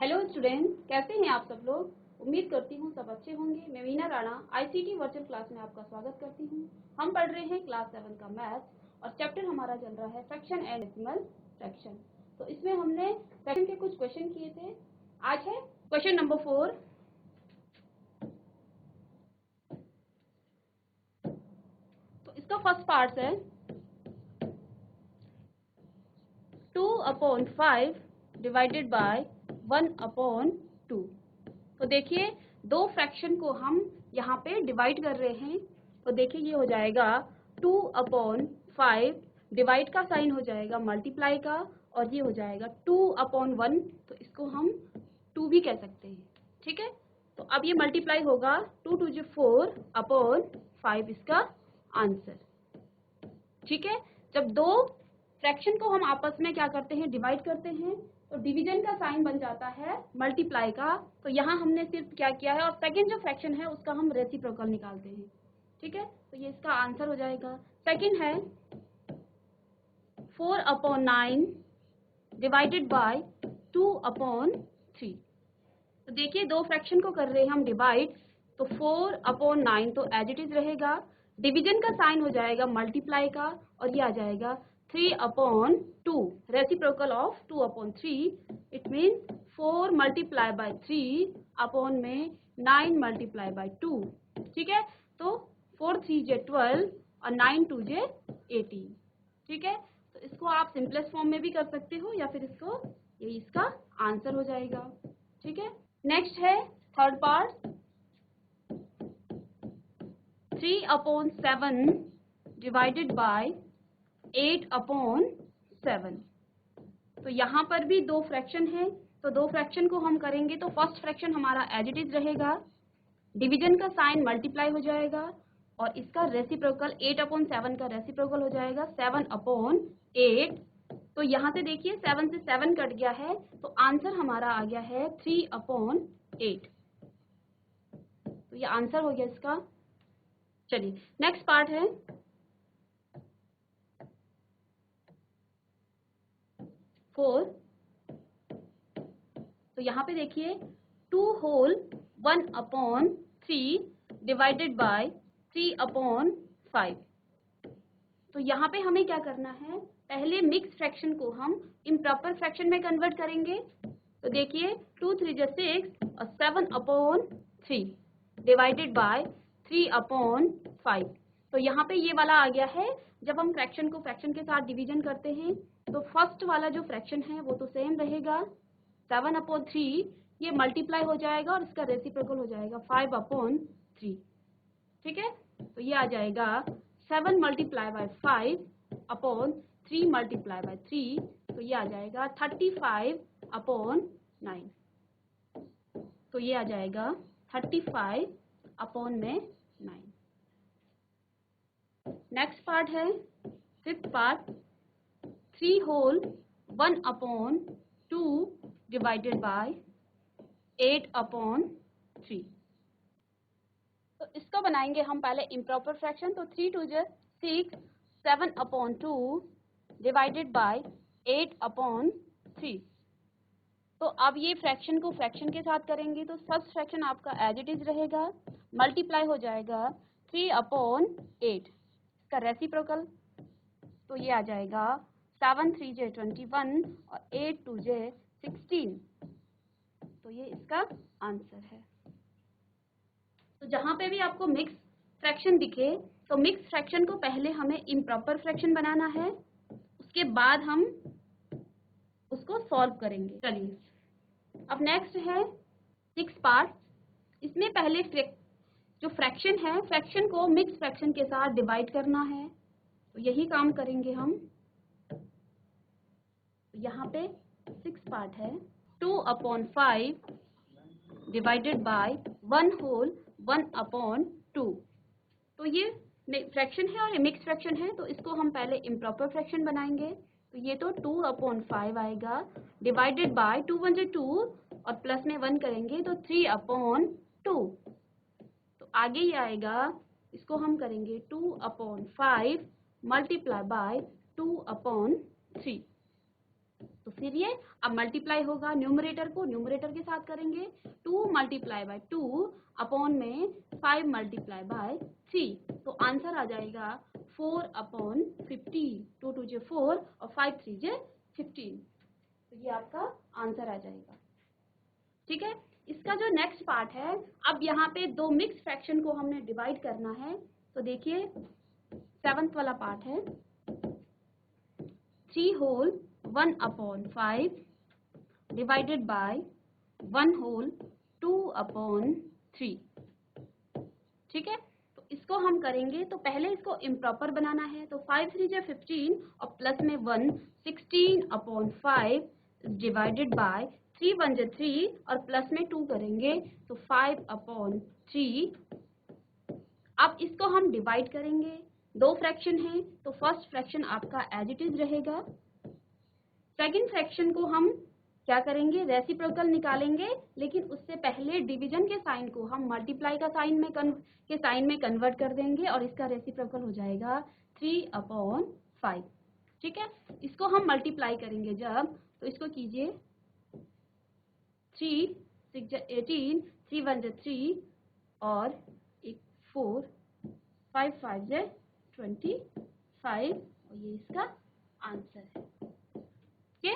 Hello students, कैसे हैं आप सब लोग। उम्मीद करती हूँ सब अच्छे होंगे। मैं Meena Rana ICT virtual class में आपका स्वागत करती हूँ। हम पढ़ रहे हैं क्लास 7 का मैथ्स और चैप्टर हमारा चल रहा है फ्रैक्शन एंड डेसिमल फ्रैक्शन। तो इसमें हमने फ्रैक्शन के कुछ क्वेश्चन किए थे। आज है क्वेश्चन नंबर 4। तो इसका फर्स्ट पार्ट है 2/5 डिवाइडेड बाय 1/2। तो देखिए दो फ्रैक्शन को हम यहाँ पे डिवाइड कर रहे हैं। तो देखिए ये हो जाएगा 2/5, डिवाइड का साइन हो जाएगा मल्टीप्लाई का, और ये हो जाएगा 2/1। तो इसको हम 2 भी कह सकते हैं, ठीक है। तो अब ये मल्टीप्लाई होगा 2 2 जो 4/5 इसका आंसर, ठीक है। जब दो फ्रैक्शन को हम आपस में क्या करते हैं, डिवाइड करते हैं, तो डिवीजन का साइन बन जाता है मल्टीप्लाई का। तो यहाँ हमने सिर्फ क्या किया है, और सेकंड जो फ्रैक्शन है उसका हम रेसिप्रोकल निकालते हैं, ठीक है। तो ये इसका आंसर हो जाएगा। सेकंड है 4/9 डिवाइडेड बाय 2/3। तो देखिए दो फ्रैक्शन को कर रहे हैं हम डिवाइड, तो 4/9 तो एज इट इज रहेगा, डिवीजन का साइन हो जाएगा मल्टीप्लाई का, और ये आ जाएगा 3/2, reciprocal of 2/3। It mean 4 multiply by 3 upon में 9 मल्टीप्लाई बाय 2, ठीक है। तो 4 3 जे 12 और 9 2 जे 18, ठीक है। तो इसको आप सिंपलेस्ट फॉर्म में भी कर सकते हो, या फिर इसको यही इसका आंसर हो जाएगा, ठीक है। नेक्स्ट है थर्ड पार्ट 3/7 डिवाइडेड बाय 8/7। तो यहाँ पर भी दो फ्रैक्शन है, तो दो फ्रैक्शन को हम करेंगे। तो फर्स्ट फ्रैक्शन हमारा एज इट इज रहेगा, डिवीजन का साइन मल्टीप्लाई हो जाएगा, और इसका रेसिप्रोकल 8/7 का रेसिप्रोकल हो जाएगा 7/8। तो यहाँ से देखिए 7 से 7 कट गया है, तो आंसर हमारा आ गया है 3/8। तो ये आंसर हो गया इसका। चलिए नेक्स्ट पार्ट है 4। तो यहाँ पे देखिए 2 होल 1/3 डिवाइडेड बाय 3/5। तो यहाँ पे हमें क्या करना है, पहले मिक्स फ्रैक्शन को हम इम्प्रॉपर फ्रैक्शन में कन्वर्ट करेंगे। तो देखिए 2 3 जा 6 और 7/3 डिवाइडेड बाय 3/5। तो यहाँ पे ये वाला आ गया है। जब हम फ्रैक्शन को फ्रैक्शन के साथ डिवीजन करते हैं, तो फर्स्ट वाला जो फ्रैक्शन है वो तो सेम रहेगा 7/3, ये मल्टीप्लाई हो जाएगा और इसका रेसिप्रोकल हो जाएगा 5/3, ठीक है। तो ये आ जाएगा 7 मल्टीप्लाई बाय 5/3 मल्टीप्लाई बाय 3, तो ये आ जाएगा 35/9। तो ये आ जाएगा 35/9। नेक्स्ट पार्ट है fifth part 3 whole 1/2 divided by 8/3। तो इसको बनाएंगे हम पहले इम्प्रॉपर फ्रैक्शन। तो 3 2 जा 6, 7/2 डिवाइडेड बाय 8/3। तो अब ये फ्रैक्शन को फ्रैक्शन के साथ करेंगे, तो फर्स्ट फ्रैक्शन आपका एज इट इज रहेगा, मल्टीप्लाई हो जाएगा 3/8, इसका रेसिप्रोकल। तो ये आ जाएगा 7 3 जे 21 और 8 2 जे 16। तो ये इसका आंसर है। तो जहाँ पे भी आपको मिक्स फ्रैक्शन दिखे, तो मिक्स फ्रैक्शन को पहले हमें इम्प्रॉपर फ्रैक्शन बनाना है, उसके बाद हम उसको सॉल्व करेंगे। चलिए अब नेक्स्ट है 6 पार्ट। इसमें पहले जो फ्रैक्शन है, फ्रैक्शन को मिक्स फ्रैक्शन के साथ डिवाइड करना है, तो यही काम करेंगे हम। तो यहाँ पे 6 पार्ट है 2/5 डिवाइडेड बाय 1 होल 1/2। तो ये फ्रैक्शन है और ये मिक्स फ्रैक्शन है, तो इसको हम पहले इम्प्रॉपर फ्रैक्शन बनाएंगे। तो ये तो 2/5 आएगा डिवाइडेड बाय 2 1 2 और प्लस में 1 करेंगे तो 3/2। तो आगे ये आएगा, इसको हम करेंगे 2/5 मल्टीप्लाई बाय 2/3। तो फिर ये अब मल्टीप्लाई होगा, न्यूमरेटर को न्यूमरेटर के साथ करेंगे, 2 मल्टीप्लाई बाय 2 अपॉन में 5 मल्टीप्लाई बाय 3, तो आंसर आ जाएगा 4 अपॉन 15, 2 2 × 4 और 5 3 × 15, तो ये आपका आंसर आ जाएगा। ठीक है, इसका जो नेक्स्ट पार्ट है, अब यहाँ पे दो मिक्स फ्रैक्शन को हमने डिवाइड करना है, तो देखिए 7th वाला पार्ट है, 3 whole 1 upon 5 divided by 1 whole 2 upon 3। ठीक है, तो इसको हम करेंगे, तो पहले इसको इम्प्रॉपर बनाना है, तो 5 3 × 15 और प्लस में 1 16 अपॉन 5 डिवाइडेड बाय 3 1 × 3 और प्लस में 2 करेंगे, तो 5 अपॉन 3। अब इसको हम डिवाइड करेंगे, दो फ्रैक्शन है, तो फर्स्ट फ्रैक्शन आपका एज इट इज रहेगा, सेकंड फ्रैक्शन को हम क्या करेंगे, रेसिप्रोकल निकालेंगे, लेकिन उससे पहले डिवीजन के साइन को हम मल्टीप्लाई का साइन में कन्वर्ट कर देंगे और इसका रेसिप्रोकल हो जाएगा 3 अपॉन 5। ठीक है, इसको हम मल्टीप्लाई करेंगे जब, तो इसको कीजिए, 3 6 × 18, 3 1 × 3 और 4 5 5 × 25 और ये इसका आंसर है। ठीक है,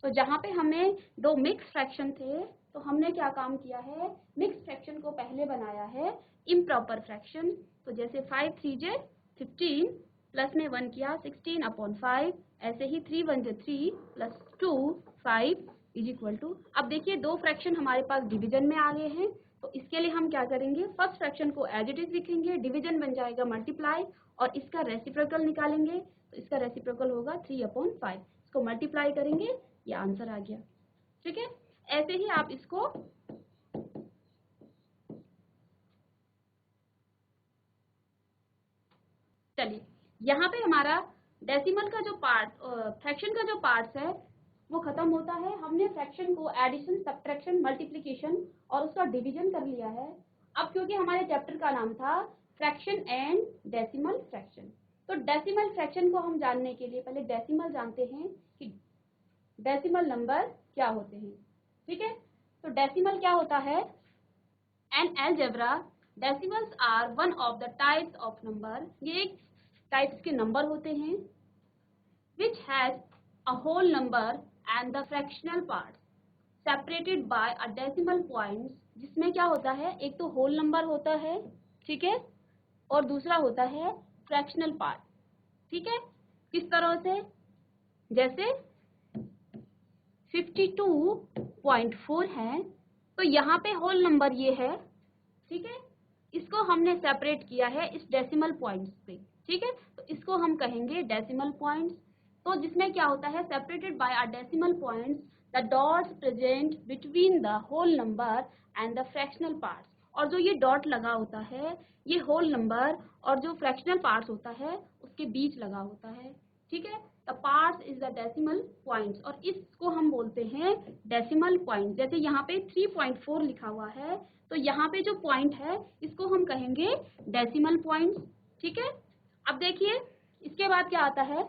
तो जहाँ पे हमें दो मिक्स फ्रैक्शन थे, तो हमने क्या काम किया है, मिक्स फ्रैक्शन को पहले बनाया है इम्प्रॉपर फ्रैक्शन, तो जैसे 5 3 × 15 प्लस में 1 किया 16 अपॉन 5, ऐसे ही 3 1 × 3 प्लस 2 5 इज इक्वल टू, अब देखिए दो फ्रैक्शन हमारे पास डिवीजन में आ गए हैं, तो इसके लिए हम क्या करेंगे, फर्स्ट फ्रैक्शन को एज इट इज लिखेंगे, डिवीजन बन जाएगा मल्टीप्लाई और इसका रेसिप्रोकल निकालेंगे, तो इसका रेसिप्रोकल होगा 3 अपॉन 5, इसको मल्टीप्लाई करेंगे, ये आंसर आ गया। ठीक है, ऐसे ही आप इसको चलिए, यहाँ पे हमारा डेसिमल का जो पार्ट, फ्रैक्शन का जो पार्ट्स है वो खत्म होता है। हमने फ्रैक्शन को एडिशन, सब्ट्रैक्शन, मल्टीप्लिकेशन और उसका डिवीजन कर लिया है। अब क्योंकि हमारे चैप्टर का नाम था फ्रैक्शन एंड डेसिमल फ्रैक्शन, तो डेसिमल फ्रैक्शन को हम जानने के लिए पहले डेसिमल जानते हैं कि डेसिमल नंबर क्या होते हैं। ठीक है, तो डेसिमल क्या होता है, in algebra decimals are one of the types of number, ये एक टाइप्स के नंबर होते हैं, which has a whole number and the fractional part separated by a decimal points, जिसमें क्या होता है, एक तो होल नंबर होता है, ठीक है, और दूसरा होता है फ्रैक्शनल पार्ट। ठीक है, किस तरह से, जैसे 52.4 है, तो यहाँ पे होल नंबर ये है, ठीक है, इसको हमने सेपरेट किया है इस डेसिमल पॉइंट्स पे। ठीक है, तो इसको हम कहेंगे डेसिमल पॉइंट्स, तो जिसमें क्या होता है, separated by a decimal points, the dots present between the whole number and the fractional parts, और जो ये डॉट लगा होता है, ये होल नंबर और जो फ्रैक्शनल पार्ट्स होता है उसके बीच लगा होता है। ठीक है, the parts is the decimal points, और इसको हम बोलते हैं डेसिमल पॉइंट। जैसे यहाँ पे 3.4 लिखा हुआ है, तो यहाँ पे जो पॉइंट है इसको हम कहेंगे डेसिमल पॉइंट्स। ठीक है, अब देखिए इसके बाद क्या आता है,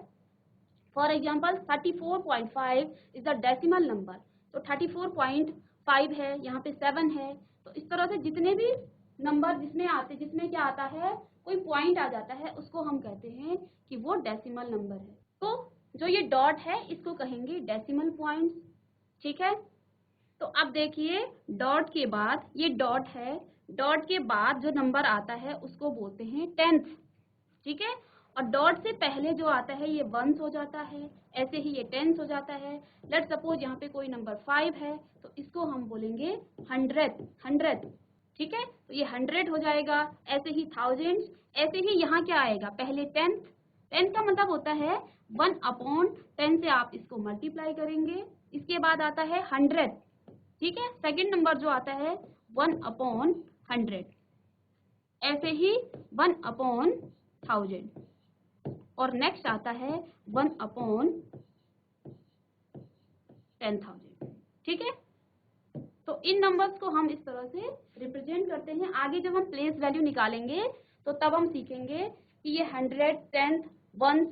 for example 34.5 is the decimal number, तो 34.5 है, यहाँ पे 7 है, तो इस तरह से जितने भी नंबर जिसमें क्या आता है, कोई पॉइंट आ जाता है, उसको हम कहते हैं कि वो डेसिमल नंबर है। तो जो ये डॉट है इसको कहेंगे डेसिमल पॉइंट्स। ठीक है, तो अब देखिए डॉट के बाद, ये डॉट है, डॉट के बाद जो नंबर आता है उसको बोलते हैं टेंथ। ठीक है, और डॉट से पहले जो आता है ये वंस हो जाता है, ऐसे ही ये टेंस हो जाता है। लेट सपोज यहाँ पे कोई नंबर 5 है, तो इसको हम बोलेंगे हंड्रेड। ठीक है, तो ये 100 हो जाएगा, ऐसे ही थाउजेंड्स, ऐसे ही यहाँ क्या आएगा, पहले टेंथ का मतलब होता है 1/10 से आप इसको मल्टीप्लाई करेंगे, इसके बाद आता है 100। ठीक है, सेकंड नंबर जो आता है 1/100, ऐसे ही 1/1000, और नेक्स्ट आता है 1/10,000। ठीक है, तो इन नंबर्स को हम इस तरह से रिप्रेजेंट करते हैं। आगे जब हम प्लेस वैल्यू निकालेंगे तो तब हम सीखेंगे कि ये 100, 10th, 1s,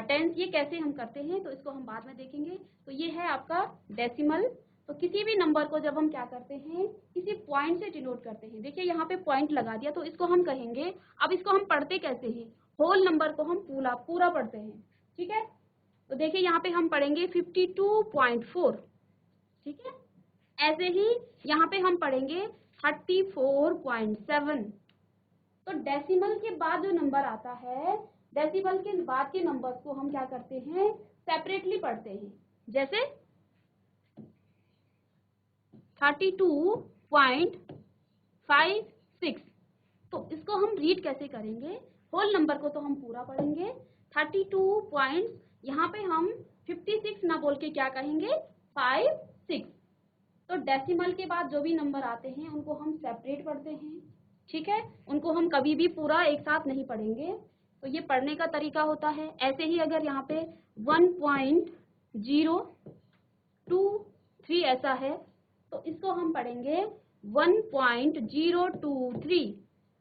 10s ये कैसे हम करते हैं, तो इसको हम बाद में देखेंगे। तो तो ये है आपका डेसिमल। तो किसी भी नंबर को जब हम क्या करते हैं, किसी पॉइंट से डिनोट करते हैं, देखिए यहाँ पे पॉइंट लगा दिया, तो इसको हम कहेंगे, अब इसको हम पढ़ते कैसे हैं, होल नंबर को हम पूरा पढ़ते हैं, ठीक है। तो देखिए यहाँ पे हम पढ़ेंगे 52.4, ठीक है। ऐसे ही यहाँ पे हम पढ़ेंगे 34.7। तो डेसिमल के बाद जो नंबर आता है, डेसिमल के बाद के नंबर्स को हम क्या करते हैं, सेपरेटली पढ़ते हैं। जैसे 32.56, तो इसको हम रीड कैसे करेंगे, होल नंबर को तो हम पूरा पढ़ेंगे, 32 पॉइंट्स, यहाँ पे हम 56 ना बोल के क्या कहेंगे, 56। तो डेसिमल के बाद जो भी नंबर आते हैं उनको हम सेपरेट पढ़ते हैं, ठीक है, उनको हम कभी भी पूरा एक साथ नहीं पढ़ेंगे। तो ये पढ़ने का तरीका होता है। ऐसे ही अगर यहाँ पे 1.023 ऐसा है, तो इसको हम पढ़ेंगे 1.023,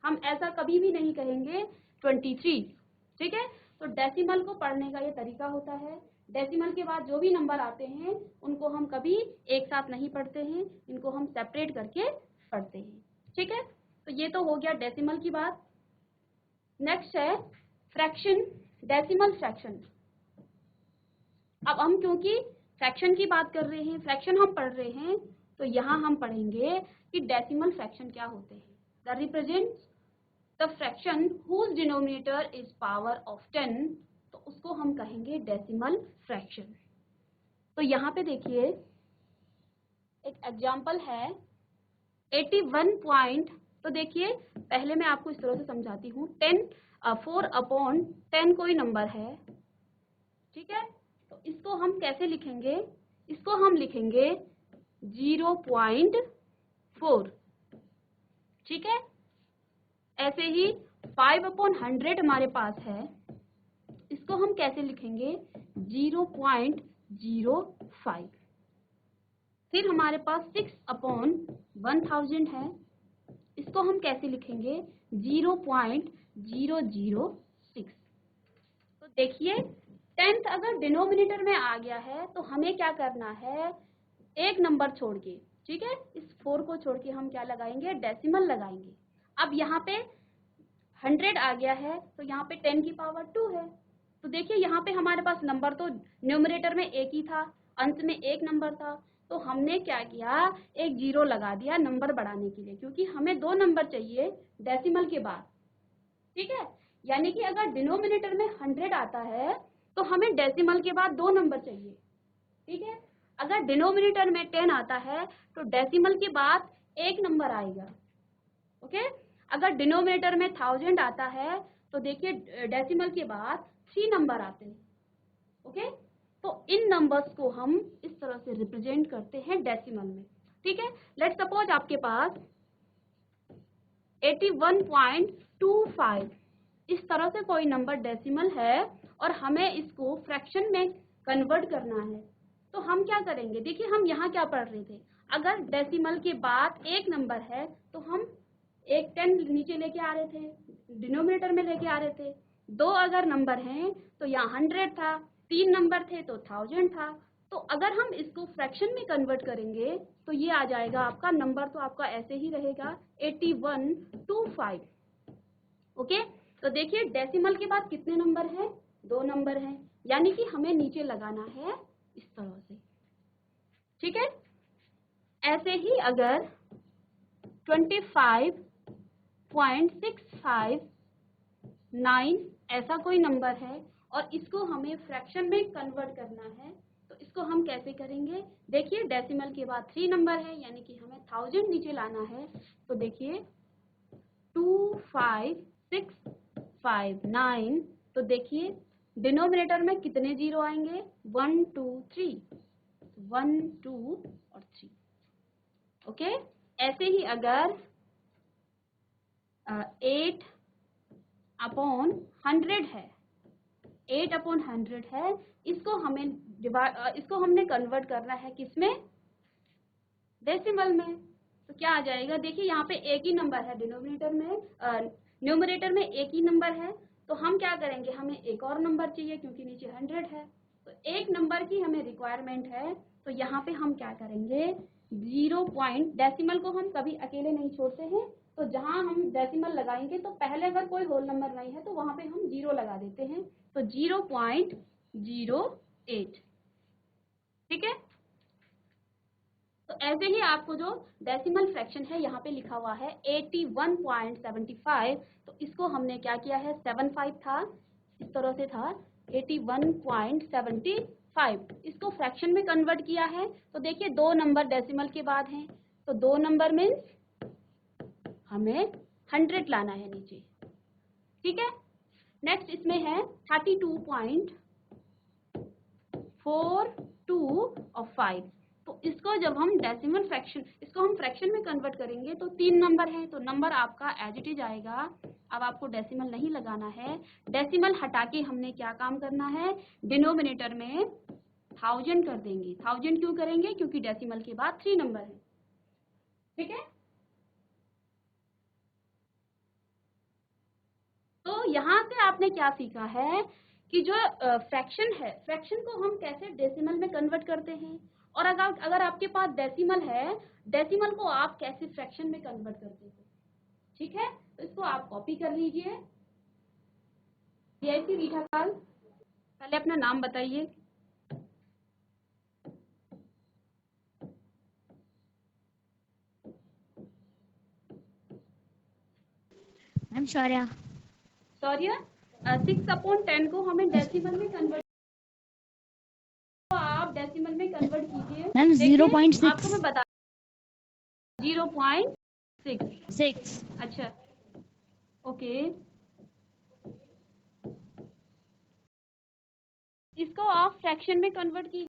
हम ऐसा कभी भी नहीं कहेंगे 23, ठीक है। तो डेसिमल को पढ़ने का ये तरीका होता है। डेसिमल के बाद जो भी नंबर आते हैं उनको हम कभी एक साथ नहीं पढ़ते हैं, इनको हम सेपरेट करके पढ़ते हैं, ठीक है। तो ये तो हो गया डेसिमल की बात। नेक्स्ट है फ्रैक्शन, डेसिमल फ्रैक्शन। अब हम क्योंकि फ्रैक्शन की बात कर रहे हैं, फ्रैक्शन हम पढ़ रहे हैं, तो यहाँ हम पढ़ेंगे कि डेसिमल फ्रैक्शन क्या होते हैं। The represents the fraction whose denominator is power of 10, तो उसको हम कहेंगे डेसिमल फ्रैक्शन। तो यहाँ पे देखिए एक एग्जाम्पल है 81 पॉइंट। तो देखिए पहले मैं आपको इस तरह से समझाती हूँ। 4/10 कोई नंबर है, ठीक है। तो इसको हम कैसे लिखेंगे, इसको हम लिखेंगे 0.4, ठीक है। ऐसे ही 5/100 हमारे पास है, इसको हम कैसे लिखेंगे 0.05। फिर हमारे पास 6/1000 है, इसको हम कैसे लिखेंगे 0.006। तो देखिए 10th अगर डिनोमिनेटर में आ गया है तो हमें क्या करना है, एक नंबर छोड़ के, ठीक है, इस 4 को छोड़ के हम क्या लगाएंगे, डेसिमल लगाएंगे। अब यहाँ पे 100 आ गया है, तो यहाँ पे 10 की पावर 2 है। तो देखिए यहाँ पे हमारे पास नंबर तो न्यूमरेटर में एक ही था, अंत में एक नंबर था, तो हमने क्या किया, एक 0 लगा दिया नंबर बढ़ाने के लिए, क्योंकि हमें 2 नंबर चाहिए डेसिमल के बाद, ठीक है। यानी कि अगर डिनोमिनेटर में 100 आता है तो हमें डेसिमल के बाद 2 नंबर चाहिए, ठीक है। अगर डिनोमिनेटर में 10 आता है तो डेसिमल के बाद एक नंबर आएगा, ओके। अगर डिनोमिनेटर में 1000 आता है तो देखिए डेसिमल के बाद 3 नंबर आते हैं, ओके। तो इन नंबर्स को हम इस तरह से रिप्रेजेंट करते हैं डेसिमल में, ठीक है। लेट्स सपोज आपके पास 81.25 इस तरह से कोई नंबर डेसिमल है और हमें इसको फ्रैक्शन में कन्वर्ट करना है। तो हम क्या करेंगे, देखिए हम यहाँ क्या पढ़ रहे थे, अगर डेसिमल के बाद एक नंबर है तो हम एक 10 नीचे लेके आ रहे थे, डिनोमिनेटर में लेके आ रहे थे। 2 अगर नंबर हैं तो यहाँ 100 था, 3 नंबर थे तो 1000 था। तो अगर हम इसको फ्रैक्शन में कन्वर्ट करेंगे तो ये आ जाएगा आपका नंबर, तो आपका ऐसे ही रहेगा 8125, ओके। तो देखिए डेसिमल के बाद कितने नंबर हैं, 2 नंबर हैं, यानी कि हमें नीचे लगाना है इस तरह से, ठीक है। ऐसे ही अगर 25.659 ऐसा कोई नंबर है और इसको हमें फ्रैक्शन में कन्वर्ट करना है, तो इसको हम कैसे करेंगे, देखिए डेसिमल के बाद 3 नंबर है, यानी कि हमें 1000 नीचे लाना है। तो देखिए 25659, तो देखिए डिनोमिनेटर में कितने 0 आएंगे, 1 2 3, 1 2 और 3, ओके। ऐसे ही अगर 8/100 है, 8/100 है, इसको हमने कन्वर्ट करना है किसमें, डेसिमल में। तो क्या आ जाएगा, देखिए यहाँ पे एक ही नंबर है डिनोमिनेटर में, न्यूमरेटर में एक ही नंबर है, तो हम क्या करेंगे, हमें एक और नंबर चाहिए क्योंकि नीचे 100 है। तो एक नंबर की हमें रिक्वायरमेंट है, तो यहाँ पे हम क्या करेंगे, 0 पॉइंट, डेसिमल को हम कभी अकेले नहीं छोड़ते हैं, तो जहां हम डेसिमल लगाएंगे तो पहले अगर कोई होल नंबर नहीं है तो वहां पे हम 0 लगा देते हैं, तो 0.08, ठीक है। तो ऐसे ही आपको जो डेसिमल फ्रैक्शन है यहाँ पे लिखा हुआ है 81.75, तो इसको हमने क्या किया है, 75 था, इस तरह से था 81.75, इसको फ्रैक्शन में कन्वर्ट किया है। तो देखिए 2 नंबर डेसिमल के बाद हैं, तो 2 नंबर मीन्स हमें 100 लाना है नीचे, ठीक है। नेक्स्ट इसमें है 32.42 तो इसको जब हम डेसिमल फ्रैक्शन, इसको हम फ्रैक्शन में कन्वर्ट करेंगे तो 3 नंबर है, तो नंबर आपका एज इट इज आएगा। अब आपको डेसिमल नहीं लगाना है, डेसिमल हटा के हमने क्या काम करना है, डिनोमिनेटर में 1000 कर देंगे। 1000 क्यों करेंगे, क्योंकि डेसिमल के बाद 3 नंबर है, ठीक है। तो यहाँ से आपने क्या सीखा है कि जो फ्रैक्शन है, फ्रैक्शन को हम कैसे डेसिमल में कन्वर्ट करते हैं, और अगर आपके पास डेसिमल है, डेसिमल को आप कैसे फ्रैक्शन में कन्वर्ट करते हो, ठीक है। तो इसको आप कॉपी कर लीजिए। DIC रीठा काल, पहले अपना नाम बताइए। मैम शौर्या। सॉरी, 6/10 को हमें डेसिमल में कन्वर्ट, तो आप डेसिमल में कन्वर्ट कीजिए। मैम 0.6, आपको मैं बता 0.6, अच्छा ओके। इसको आप फ्रैक्शन में कन्वर्ट कीजिए,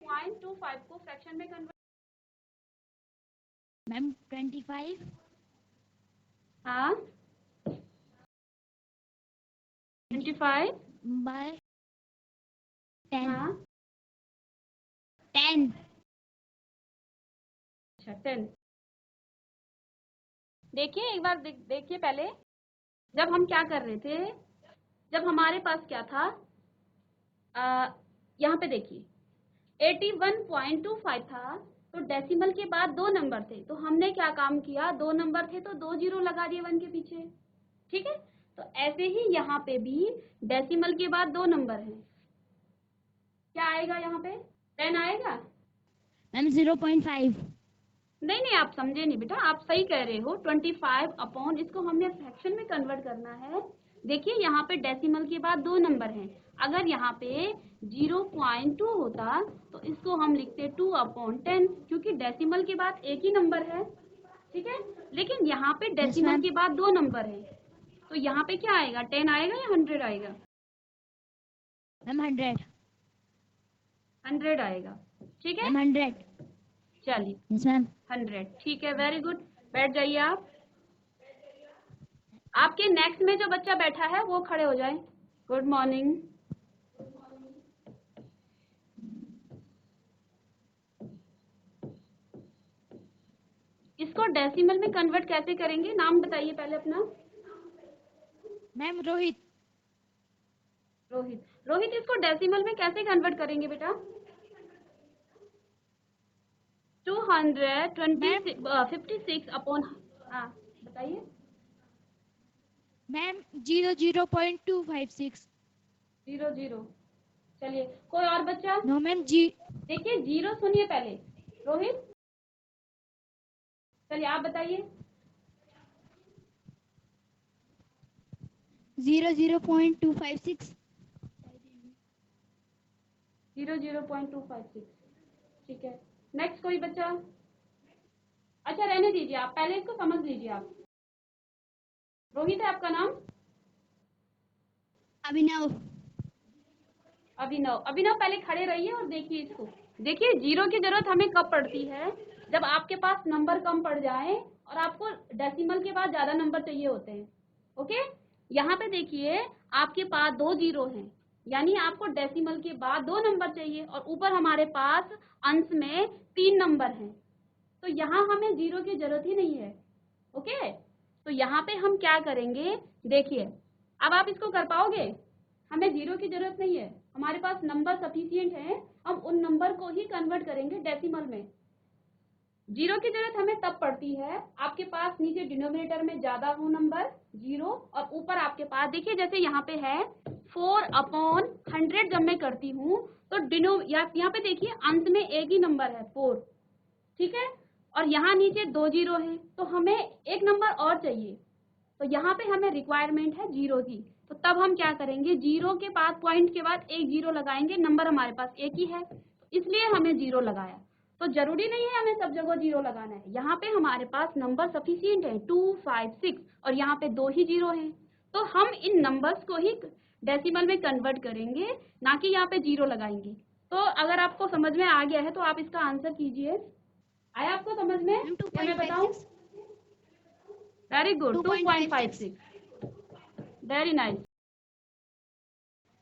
0.25 को फ्रैक्शन में कन्वर्ट, मैम 25 हाँ 25 बाय 10, हाँ 10। अच्छा 10। देखिए एक बार देखिए पहले, जब हम क्या कर रहे थे, जब हमारे पास क्या था, यहाँ पे देखिए 81.25 था, तो डेसिमल के बाद 2 नंबर थे, तो हमने क्या काम किया, 2 नंबर थे तो 2 जीरो लगा दिए 1 के पीछे, ठीक है। तो ऐसे ही यहाँ पे भी डेसिमल के बाद 2 नंबर हैं, क्या आएगा यहाँ पे, 10 आएगा। मैम 0.5। नहीं आप समझे नहीं बेटा, आप सही कह रहे हो, 25 अपॉन, इसको हमने फ्रैक्शन में कन्वर्ट करना है। देखिए यहाँ पे डेसिमल के बाद 2 नंबर हैं, अगर यहाँ पे 0.2 होता तो इसको हम लिखते 2/10, क्योंकि डेसिमल के बाद एक ही नंबर है, ठीक है। लेकिन यहाँ पे डेसिमल के बाद 2 नंबर है, तो यहाँ पे क्या आएगा, 10 आएगा या 100 आएगा, मैम 100। 100 आएगा, ठीक है। मैम 100। चलिए यस मैम। 100, ठीक है, वेरी गुड। बैठ जाइए आप। आपके नेक्स्ट में जो बच्चा बैठा है वो खड़े हो जाए। Good morning. इसको डेसिमल में कन्वर्ट कैसे करेंगे, नाम बताइए पहले अपना। मैम रोहित। रोहित, रोहित इसको डेसिमल में कैसे कन्वर्ट करेंगे बेटा, 256 अपॉन, हाँ बताइए। मैम 0.256। 0 चलिए कोई और बच्चा। नो मैम जी। देखिए 0 सुनिए पहले, रोहित चलिए आप बताइए। 0.256। 0.256, ठीक है। नेक्स्ट कोई बच्चा, अच्छा रहने दीजिए, आप पहले इसको समझ लीजिए आप। रोहित है आपका नाम, अभिनव। अभिनव, अभिनव पहले खड़े रहिए और देखिए इसको। देखिए 0 की जरूरत हमें कब पड़ती है, जब आपके पास नंबर कम पड़ जाए और आपको डेसिमल के बाद ज्यादा नंबर चाहिए होते हैं, ओके। यहाँ पे देखिए आपके पास 2 जीरो हैं, यानी आपको डेसिमल के बाद 2 नंबर चाहिए, और ऊपर हमारे पास अंश में 3 नंबर हैं, तो यहाँ हमें 0 की जरूरत ही नहीं है, ओके। तो यहाँ पे हम क्या करेंगे, देखिए अब आप इसको कर पाओगे, हमें जीरो की जरूरत नहीं है, हमारे पास नंबर सफिशिएंट है, हम उन नंबर को ही कन्वर्ट करेंगे डेसिमल में। जीरो की जरूरत हमें तब पड़ती है आपके पास नीचे डिनोमिनेटर में ज्यादा हो नंबर जीरो, और ऊपर आपके पास देखिए जैसे यहाँ पे है 4/100 जब मैं करती हूँ तो यहाँ पे देखिए अंत में एक ही नंबर है 4, ठीक है, और यहाँ नीचे 2 जीरो है, तो हमें एक नंबर और चाहिए, तो यहाँ पे हमें रिक्वायरमेंट है जीरो की। तो तब हम क्या करेंगे, जीरो के बाद पॉइंट के बाद एक जीरो लगाएंगे, नंबर हमारे पास एक ही है इसलिए हमें जीरो लगाया। तो जरूरी नहीं है हमें सब जगह जीरो लगाना है, यहाँ पे हमारे पास नंबर सफिशिएंट है 2, 5, 6 और यहाँ पे 2 ही जीरो हैं, तो हम इन नंबर्स को ही डेसिमल में कन्वर्ट करेंगे, ना कि यहाँ पे जीरो लगाएंगे। तो अगर आपको समझ में आ गया है तो आप इसका आंसर कीजिए। आया आपको समझ में या मैं बताऊं? Very good, 2.56, very nice.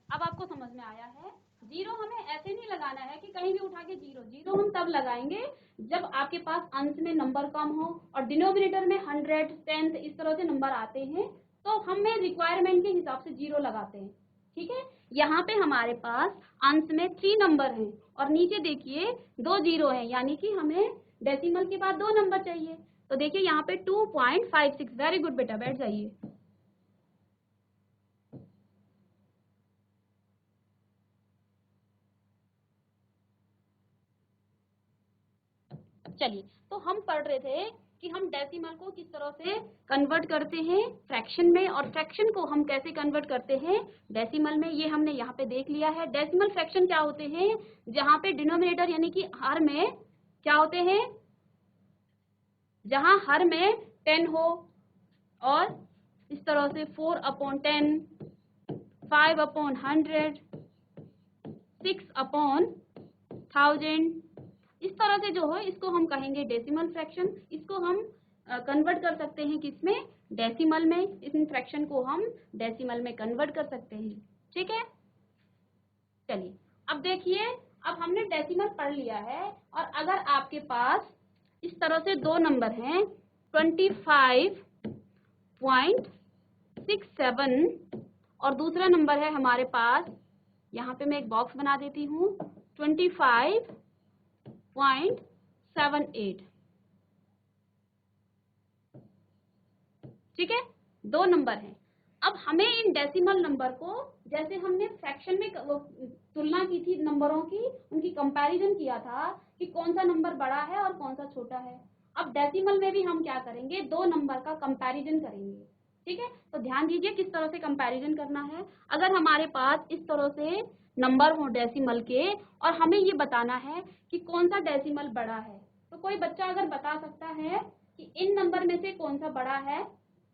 अब आपको समझ में आया है। जीरो हमें ऐसे नहीं लगाना है कि कहीं भी उठा के जीरो, जीरो हम तब लगाएंगे जब आपके पास अंश में नंबर कम हो और डिनोमिनेटर में 100, 10 इस तरह से नंबर आते हैं, तो हमें रिक्वायरमेंट के हिसाब से जीरो लगाते हैं, ठीक है। यहाँ पे हमारे पास अंश में 3 नंबर हैं और नीचे देखिए 2 जीरो हैं, यानी कि हमें डेसिमल के बाद 2 नंबर चाहिए। तो देखिए यहाँ पे 2.56, वेरी गुड बेटा, बैठ जाइए। चलिए, तो हम पढ़ रहे थे कि हम डेसिमल को किस तरह से कन्वर्ट करते हैं फ्रैक्शन में, और फ्रैक्शन को हम कैसे कन्वर्ट करते हैं डेसिमल में, ये हमने यहाँ पे देख लिया है। डेसिमल फ्रैक्शन क्या होते हैं, जहाँ पे डिनोमिनेटर यानी कि हर में क्या होते हैं, जहाँ हर में 10 हो, और इस तरह से 4/10, 5/100, 6/1000, इस तरह से जो है इसको हम कहेंगे डेसिमल फ्रैक्शन। इसको हम कन्वर्ट कर सकते हैं किसमें, डेसिमल में। इस फ्रैक्शन को हम डेसिमल में कन्वर्ट कर सकते हैं, ठीक है। चलिए अब देखिए, अब हमने डेसिमल पढ़ लिया है, और अगर आपके पास इस तरह से दो नंबर हैं 25.67 और दूसरा नंबर है हमारे पास, यहाँ पे मैं एक बॉक्स बना देती हूँ, 25.78, ठीक है, दो नंबर हैं। अब हमें इन डेसिमल नंबर को, जैसे हमने फ्रैक्शन में तुलना की थी नंबरों की, उनकी कंपैरिजन किया था कि कौन सा नंबर बड़ा है और कौन सा छोटा है, अब डेसिमल में भी हम क्या करेंगे, दो नंबर का कंपैरिजन करेंगे, ठीक है। तो ध्यान दीजिए किस तरह से कंपैरिजन करना है। अगर हमारे पास इस तरह से नंबर हो डेसिमल के और हमें ये बताना है कि कौन सा डेसिमल बड़ा है, तो कोई बच्चा अगर बता सकता है कि इन नंबर में से कौन सा बड़ा है,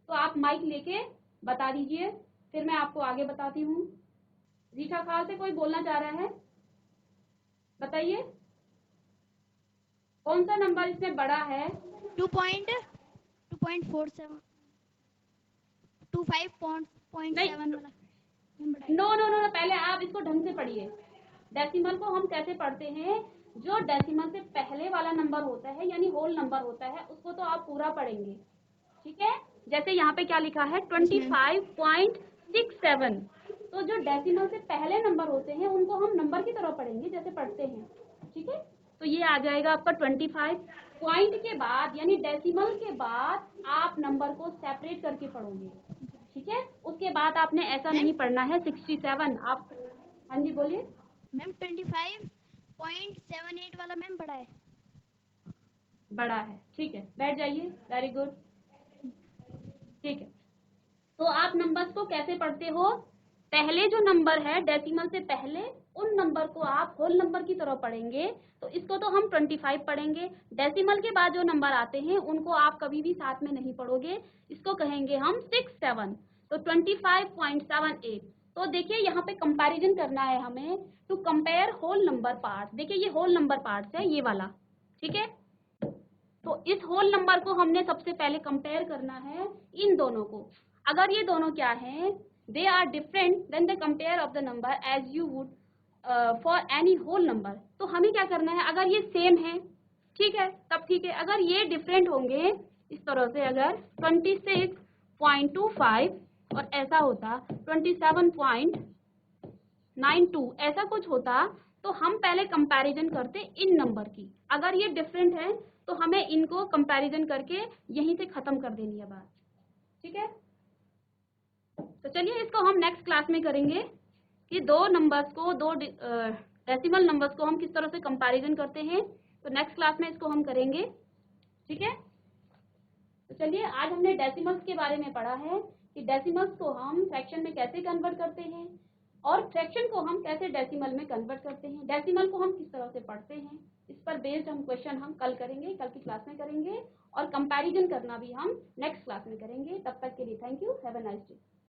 तो आप माइक लेके बता दीजिए, फिर मैं आपको आगे बताती हूँ। रीठा खाल से कोई बोलना चाह रहा है, बताइए कौन सा नंबर इसमें बड़ा है। 2.47, 25.7 वाला नो नो नो, पहले आप इसको ढंग से पढ़िए। डेसिमल को हम कैसे पढ़ते हैं, जो डेसिमल से पहले वाला नंबर होता है यानी होल नंबर होता है, उसको तो आप पूरा पढ़ेंगे, ठीक है। जैसे यहाँ पे क्या लिखा है 25.67, तो जो डेसिमल से पहले नंबर होते हैं उनको हम नंबर की तरह पढ़ेंगे जैसे पढ़ते हैं, ठीक है। तो ये आ जाएगा आपका 25, पॉइंट के बाद यानी डेसिमल के बाद आप नंबर को सेपरेट करके पढ़ोगे, ठीक है। उसके बाद आपने ऐसा नहीं पढ़ना है 67 आप। हाँ जी बोलिए मैम। 25.78 वाला मैम बड़ा है। बड़ा है, ठीक है, बैठ जाइए, वेरी गुड, ठीक है। तो आप नंबर्स को कैसे पढ़ते हो, पहले जो नंबर है डेसिमल से पहले उन नंबर को आप होल नंबर की तरह पढ़ेंगे, तो इसको तो हम 25 पढ़ेंगे। डेसिमल के बाद जो नंबर आते हैं उनको आप कभी भी साथ में नहीं पढ़ोगे, इसको कहेंगे हम 67, तो 25.78। तो देखिए यहाँ पे कंपैरिजन करना है हमें, to compare whole number parts. देखिए ये होल नंबर पार्ट्स है ये वाला, ठीक है। तो इस होल नंबर को हमने सबसे पहले कंपेयर करना है इन दोनों को। अगर ये दोनों क्या हैं, they are different than the compare of the number as you would for any whole number. तो हमें क्या करना है, अगर ये सेम है ठीक है तब ठीक है, अगर ये डिफरेंट होंगे इस तरह से, अगर 26.25 और ऐसा होता 27.78, 92 ऐसा कुछ होता तो हम पहले कंपैरिजन करते इन नंबर की। अगर ये डिफरेंट है तो हमें इनको कंपैरिजन करके यहीं से खत्म कर देनी है बात, ठीक है। तो चलिए इसको हम नेक्स्ट क्लास में करेंगे कि दो नंबर्स को, दो डेसिमल नंबर्स को हम किस तरह से कंपैरिजन करते हैं। तो नेक्स्ट क्लास में इसको हम करेंगे, ठीक है। तो चलिए आज हमने डेसिमल्स के बारे में पढ़ा है कि डेसिमल्स को हम फ्रैक्शन में कैसे कन्वर्ट करते हैं और फ्रैक्शन को हम कैसे डेसिमल में कन्वर्ट करते हैं, डेसिमल को हम किस तरह से पढ़ते हैं। इस पर बेस्ड हम क्वेश्चन हम कल करेंगे, कल की क्लास में करेंगे, और कंपैरिजन करना भी हम नेक्स्ट क्लास में करेंगे। तब तक के लिए thank you, have a nice day.